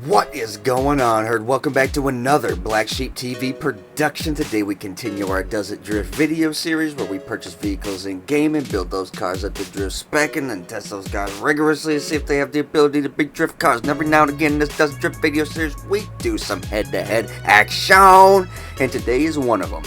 What is going on, Herd? Welcome back to another Black Sheep TV production. Today we continue our Does It Drift video series where we purchase vehicles in-game and build those cars up to drift spec and then test those cars rigorously to see if they have the ability to beat drift cars. And every now and again in this Does It Drift video series we do some head-to-head action, and today is one of them.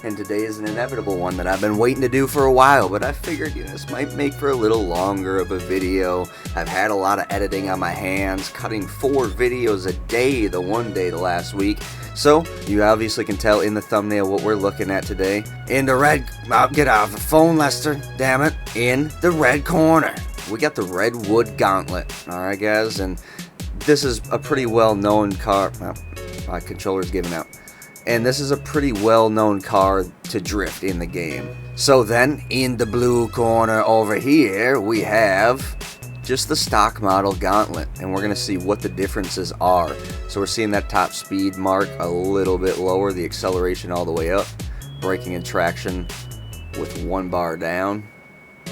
And today is an inevitable one that I've been waiting to do for a while, but I figured, this might make for a little longer of a video. I've had a lot of editing on my hands, cutting 4 videos a day the last week. So, you obviously can tell in the thumbnail what we're looking at today. In the red, get off the phone, Lester, damn it, in the red corner. We got the Redwood Gauntlet, alright guys, and this is a pretty well-known car. My controller's giving out. And this is a pretty well-known car to drift in the game. So then, in the blue corner over here, we have just the stock model Gauntlet. And we're going to see what the differences are. So we're seeing that top speed mark a little bit lower, the acceleration all the way up, braking and traction with 1 bar down.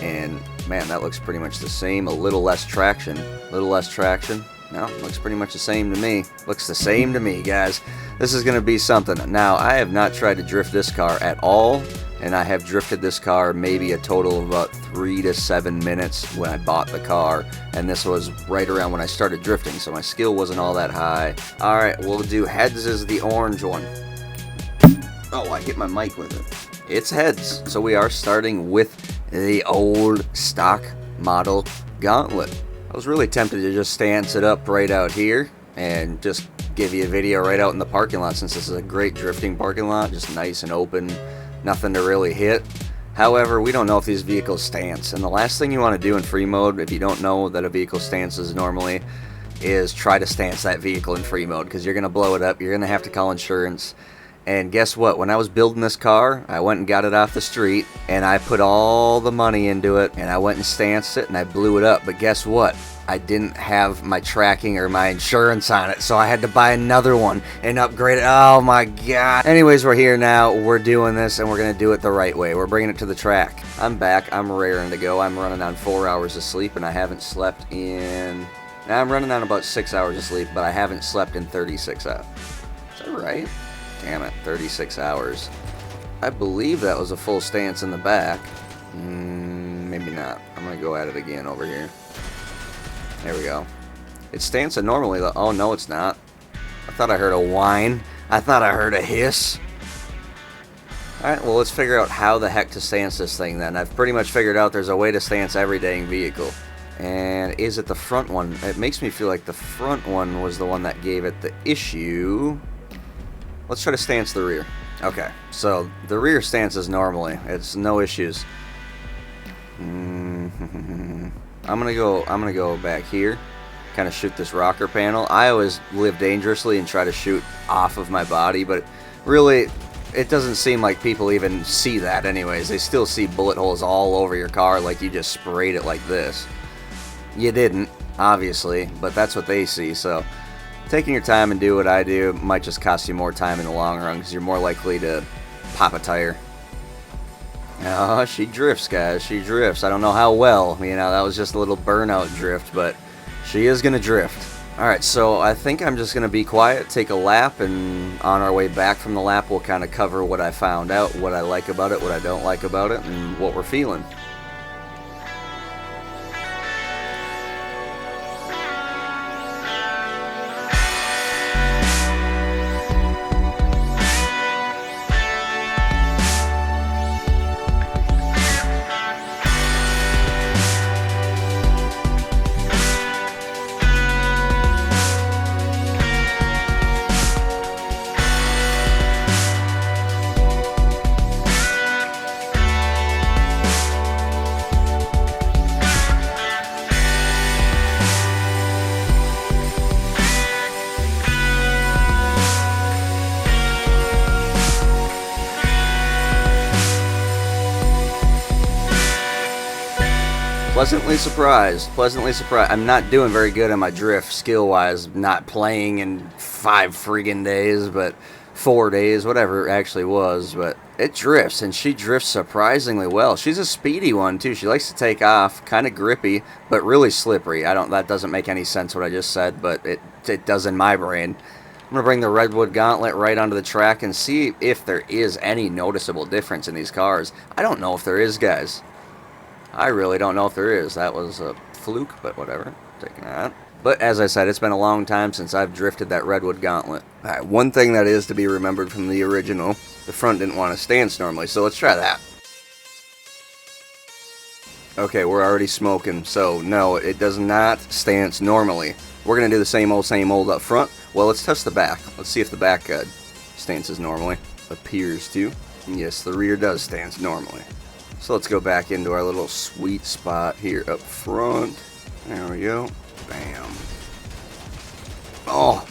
And man, that looks pretty much the same. A little less traction. No, looks pretty much the same to me. Looks the same to me, guys. This is going to be something. Now, I have not tried to drift this car at all, and I have drifted this car maybe a total of about 3 to 7 minutes when I bought the car, and this was right around when I started drifting, so my skill wasn't all that high. Alright, we'll do heads as the orange one. Oh, I hit my mic with it. It's heads. So we are starting with the old stock model Gauntlet. I was really tempted to just stance it up right out here and just give you a video right out in the parking lot, since this is a great drifting parking lot, just nice and open, nothing to really hit. However, we don't know if these vehicles stance, and the last thing you want to do in free mode, if you don't know that a vehicle stances normally, is try to stance that vehicle in free mode, because you're going to blow it up, you're going to have to call insurance. And guess what? When I was building this car, I went and got it off the street, and I put all the money into it, and I went and stanced it, and I blew it up. But guess what? I didn't have my tracking or my insurance on it, so I had to buy another one and upgrade it. Oh my god. Anyways, we're here now. We're doing this, and we're going to do it the right way. We're bringing it to the track. I'm back. I'm raring to go. I'm running on 4 hours of sleep, and I haven't slept in... Now, I'm running on about 6 hours of sleep, but I haven't slept in 36 hours. Is that right? Damn it, 36 hours. I believe that was a full stance in the back. Maybe not. I'm going to go at it again over here. There we go. It's stancing normally though. Oh, no, it's not. I thought I heard a whine. I thought I heard a hiss. Alright, well, let's figure out how the heck to stance this thing then. I've pretty much figured out there's a way to stance every dang vehicle. And is it the front one? It makes me feel like the front one was the one that gave it the issue. Let's try to stance the rear. Okay, so the rear stances normally. It's no issues. I'm gonna go back here, kind of shoot this rocker panel. I always live dangerously and try to shoot off of my body, but really, it doesn't seem like people even see that anyways. They still see bullet holes all over your car like you just sprayed it like this. You didn't, obviously, but that's what they see, so... Taking your time and do what I do might just cost you more time in the long run, because you're more likely to pop a tire. Oh, she drifts, guys. She drifts. I don't know how well. That was just a little burnout drift, but she is going to drift. Alright, so I think I'm just going to be quiet, take a lap, and on our way back from the lap, we'll kind of cover what I found out, what I like about it, what I don't like about it, and what we're feeling. Pleasantly surprised. I'm not doing very good on my drift skill-wise, not playing in 5 friggin' days, but 4 days, whatever it actually was, but it drifts, and she drifts surprisingly well. She's a speedy one too. She likes to take off, kind of grippy, but really slippery. That doesn't make any sense what I just said, but it does in my brain. I'm gonna bring the Redwood Gauntlet right onto the track and see if there is any noticeable difference in these cars. I don't know if there is, guys. I really don't know if there is. That was a fluke, but whatever. Taking that. But as I said, it's been a long time since I've drifted that Redwood Gauntlet. Alright, one thing that is to be remembered from the original, the front didn't want to stance normally, so let's try that. Okay, we're already smoking, so no, it does not stance normally. We're going to do the same old up front. Well, let's test the back. Let's see if the back stances normally. Appears to. Yes, the rear does stance normally. So let's go back into our little sweet spot here up front. There we go. Bam. Oh,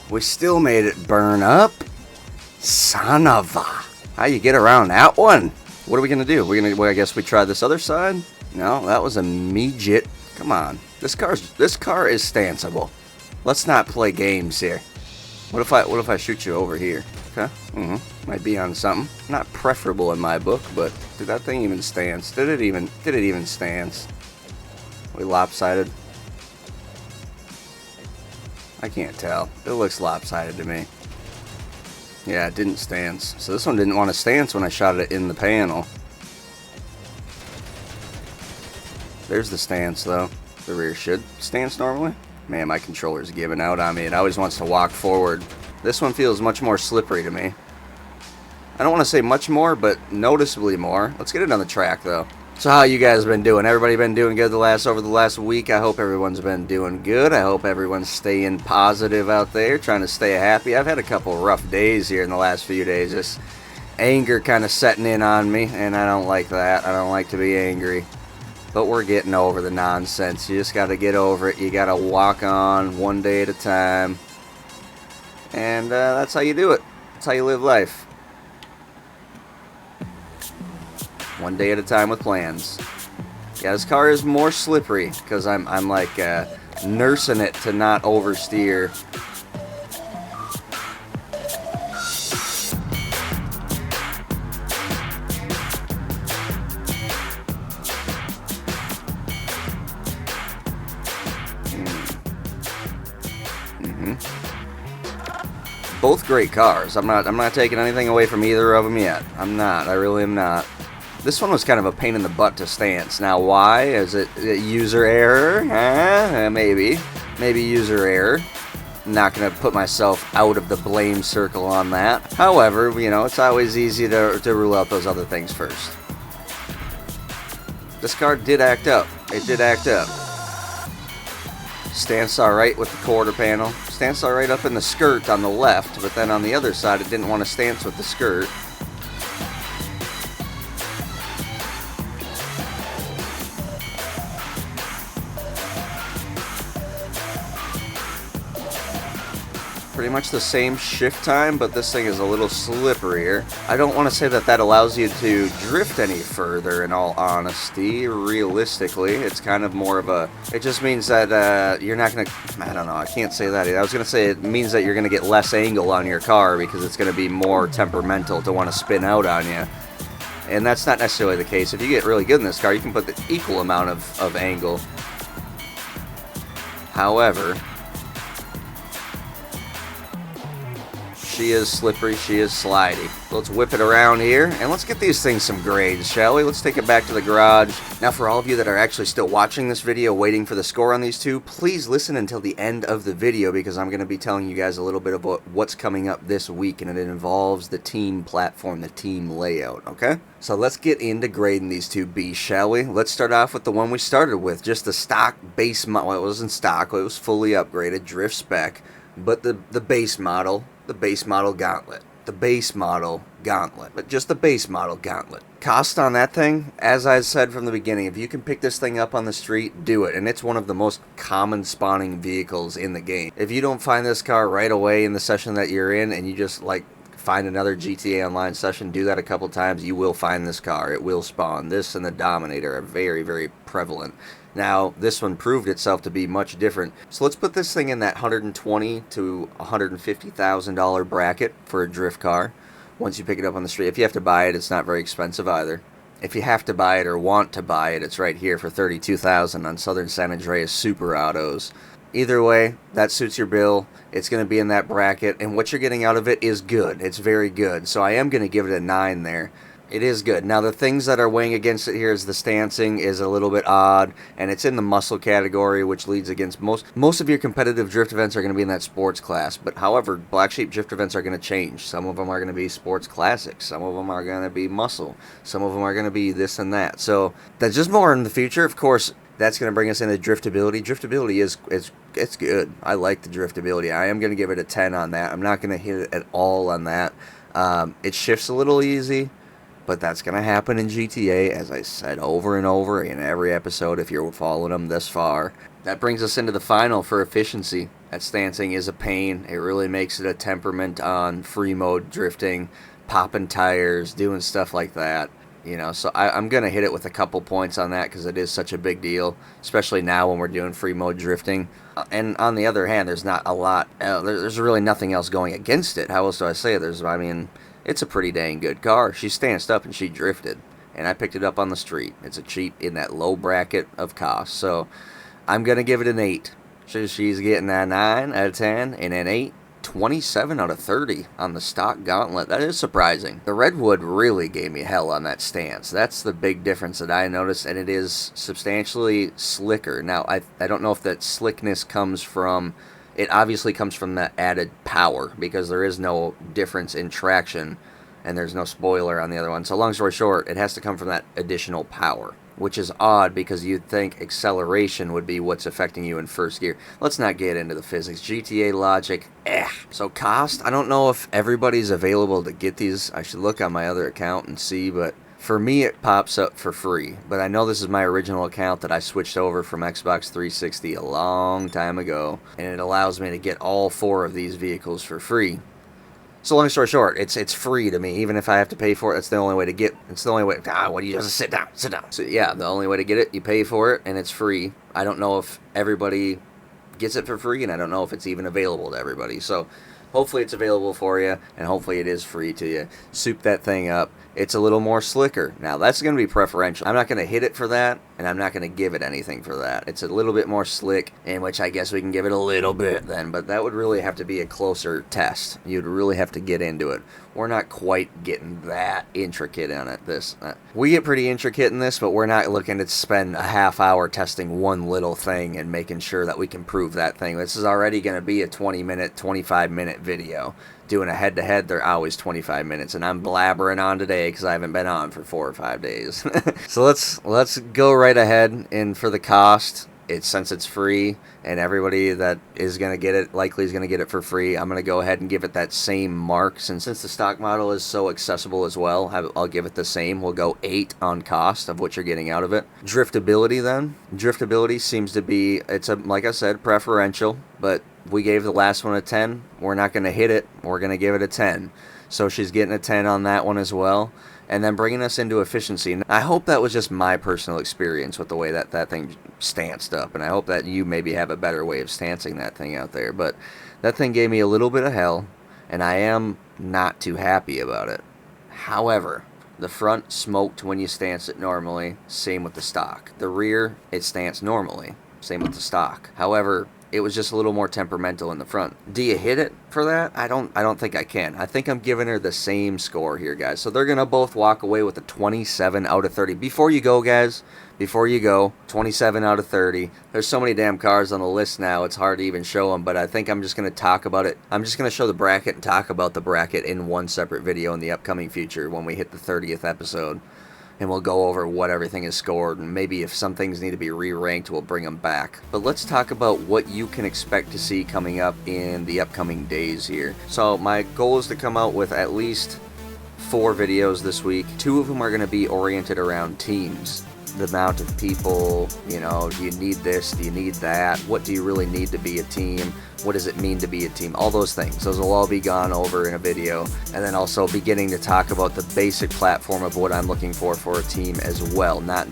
we still made it burn up. Son of a. How you get around that one? What are we going to do? Well, I guess we try this other side? No, that was a midget. Come on. This car is stanceable. Let's not play games here. What if I shoot you over here? Okay. Might be on something. Not preferable in my book, but did that thing even stance? Did it even stance? We lopsided. I can't tell. It looks lopsided to me. Yeah, it didn't stance. So this one didn't want to stance when I shot it in the panel. There's the stance, though. The rear should stance normally. Man, my controller's giving out on me. It always wants to walk forward. This one feels much more slippery to me. I don't want to say much more, but noticeably more. Let's get it on the track, though. So how you guys been doing? Everybody been doing good over the last week? I hope everyone's been doing good. I hope everyone's staying positive out there, trying to stay happy. I've had a couple rough days here in the last few days. Just anger kind of setting in on me, and I don't like that. I don't like to be angry. But we're getting over the nonsense. You just got to get over it. You got to walk on one day at a time. And that's how you do it. That's how you live life. One day at a time with plans. Yeah, this car is more slippery because I'm like nursing it to not oversteer. Both great cars. I'm not taking anything away from either of them yet. I'm not. I really am not. This one was kind of a pain in the butt to stance. Now, why? Is it user error? Maybe. Maybe user error. I'm not going to put myself out of the blame circle on that. However, you know, it's always easy to rule out those other things first. This car did act up. It did act up. Stance alright with the quarter panel. Stance alright up in the skirt on the left, but then on the other side it didn't want to stance with the skirt. Pretty much the same shift time, but this thing is a little slipperier. I don't want to say that allows you to drift any further, in all honesty. Realistically, it's kind of more of a... It just means that you're not going to... I don't know, I can't say that either. I was going to say it means that you're going to get less angle on your car because it's going to be more temperamental to want to spin out on you. And that's not necessarily the case. If you get really good in this car, you can put the equal amount of angle. However... She is slippery, she is slidey. Let's whip it around here, and let's get these things some grades, shall we? Let's take it back to the garage. Now, for all of you that are actually still watching this video, waiting for the score on these two, please listen until the end of the video, because I'm going to be telling you guys a little bit about what's coming up this week, and it involves the team platform, the team layout, okay? So let's get into grading these two beasts, shall we? Let's start off with the one we started with, just the stock base model. Well, it wasn't stock, it was fully upgraded, drift spec, but the base model... The base model Gauntlet. The base model Gauntlet. But just the base model Gauntlet. Cost on that thing, as I said from the beginning, if you can pick this thing up on the street, do it. And it's one of the most common spawning vehicles in the game. If you don't find this car right away in the session that you're in, and you just, like, find another GTA Online session, do that a couple times, you will find this car. It will spawn. This and the Dominator are very, very prevalent. Now, this one proved itself to be much different. So let's put this thing in that $120,000 to $150,000 bracket for a drift car once you pick it up on the street. If you have to buy it, it's not very expensive either. If you have to buy it or want to buy it, it's right here for $32,000 on Southern San Andreas Super Autos. Either way, that suits your bill. It's going to be in that bracket, and what you're getting out of it is good. It's very good. So I am going to give it a 9 there. It is good. Now, the things that are weighing against it here is the stancing is a little bit odd, and it's in the muscle category, which leads against most of your competitive drift events are going to be in that sports class. But however, Black Sheep drift events are going to change. Some of them are going to be sports classics. Some of them are going to be muscle. Some of them are going to be this and that. So that's just more in the future. Of course, that's going to bring us into driftability. Driftability it's good. I like the driftability. I am going to give it a 10 on that. I'm not going to hit it at all on that. It shifts a little easy. But that's going to happen in GTA, as I said over and over in every episode if you're following them this far. That brings us into the final for efficiency. That stancing is a pain. It really makes it a temperament on free mode drifting, popping tires, doing stuff like that. You know, so I'm going to hit it with a couple points on that because it is such a big deal, especially now when we're doing free mode drifting. And on the other hand, there's not a lot, there's really nothing else going against it. How else do I say it? It's a pretty dang good car. She stanced up and she drifted. And I picked it up on the street. It's a cheap in that low bracket of cost. So I'm going to give it an 8. She's getting a 9 out of 10 and an 8. 27 out of 30 on the stock Gauntlet. That is surprising. The Redwood really gave me hell on that stance. That's the big difference that I noticed, and it is substantially slicker. Now, I don't know if that slickness comes from... It obviously comes from the added power, because there is no difference in traction, and there's no spoiler on the other one. So long story short, it has to come from that additional power, which is odd because you'd think acceleration would be what's affecting you in first gear. Let's not get into the physics. GTA logic, So cost, I don't know if everybody's available to get these. I should look on my other account and see, but for me it pops up for free. But I know this is my original account that I switched over from Xbox 360 a long time ago, and it allows me to get all 4 of these vehicles for free. So long story short, it's free to me. Even if I have to pay for it, that's the only way to get. It's the only way. What do you just sit down? So yeah, the only way to get it, you pay for it, and it's free. I don't know if everybody gets it for free, and I don't know if it's even available to everybody. So hopefully it's available for you, and hopefully it is free to you. Soup that thing up. It's a little more slicker. Now, that's going to be preferential. I'm not going to hit it for that, and I'm not going to give it anything for that. It's a little bit more slick, in which I guess we can give it a little bit then, but that would really have to be a closer test. You'd really have to get into it. We're not quite getting that intricate on it. We get pretty intricate in this, but we're not looking to spend a half hour testing one little thing and making sure that we can prove that thing. This is already going to be a 20-minute, 25-minute video. Doing a head-to-head, they're always 25 minutes, and I'm blabbering on today because I haven't been on for 4 or 5 days. So let's go right ahead, and for the cost, since it's free, and everybody that is going to get it likely is going to get it for free, I'm going to go ahead and give it that same mark. Since the stock model is so accessible as well, I'll give it the same. We'll go 8 on cost of what you're getting out of it. Driftability then. Driftability seems to be, like I said, preferential, but we gave the last one a 10. We're not going to hit it. We're going to give it a 10. So she's getting a 10 on that one as well. And then bringing us into efficiency. And I hope that was just my personal experience with the way that thing stanced up. And I hope that you maybe have a better way of stancing that thing out there. But that thing gave me a little bit of hell, and I am not too happy about it. However, the front smoked when you stance it normally. Same with the stock. The rear, it stanced normally. Same with the stock. However, it was just a little more temperamental in the front. Do you hit it for that? I don't think I can. I think I'm giving her the same score here, guys. So they're going to both walk away with a 27 out of 30. Before you go, guys, 27 out of 30. There's so many damn cars on the list now, it's hard to even show them, but I think I'm just going to talk about it. I'm just going to show the bracket and talk about the bracket in one separate video in the upcoming future when we hit the 30th episode. And we'll go over what everything is scored, and maybe if some things need to be re-ranked, we'll bring them back. But let's talk about what you can expect to see coming up in the upcoming days here. So my goal is to come out with at least 4 videos this week. 2 of them are going to be oriented around teams. The amount of people, you know, do you need this, do you need that, what do you really need to be a team, what does it mean to be a team, all those things. Those will all be gone over in a video, and then also beginning to talk about the basic platform of what I'm looking for a team as well. Not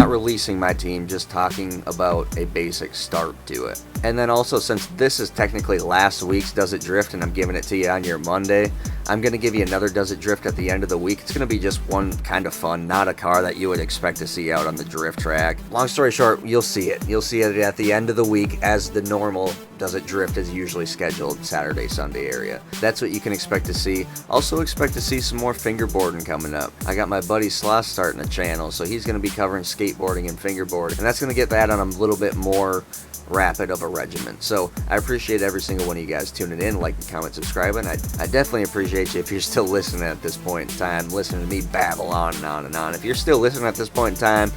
releasing my team, just talking about a basic start to it. And then also, since this is technically last week's Does It Drift and I'm giving it to you on your Monday, I'm going to give you another Does It Drift at the end of the week. It's going to be just one kind of fun, not a car that you would expect to see out on the drift track. Long story short, you'll see it. You'll see it at the end of the week as the normal Does It Drift is usually scheduled Saturday, Sunday area. That's what you can expect to see. Also expect to see some more fingerboarding coming up. I got my buddy Sloss starting a channel, so he's going to be covering skateboarding and fingerboard, and that's going to get that on a little bit more rapid of a regimen. So I appreciate every single one of you guys tuning in, liking, comment, subscribing. I definitely appreciate you if you're still listening at this point in time, listening to me babble on and on and on. If you're still listening at this point in time,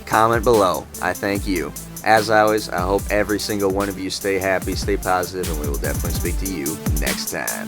comment below. I thank you. As always, I hope every single one of you stay happy, stay positive, and we will definitely speak to you next time.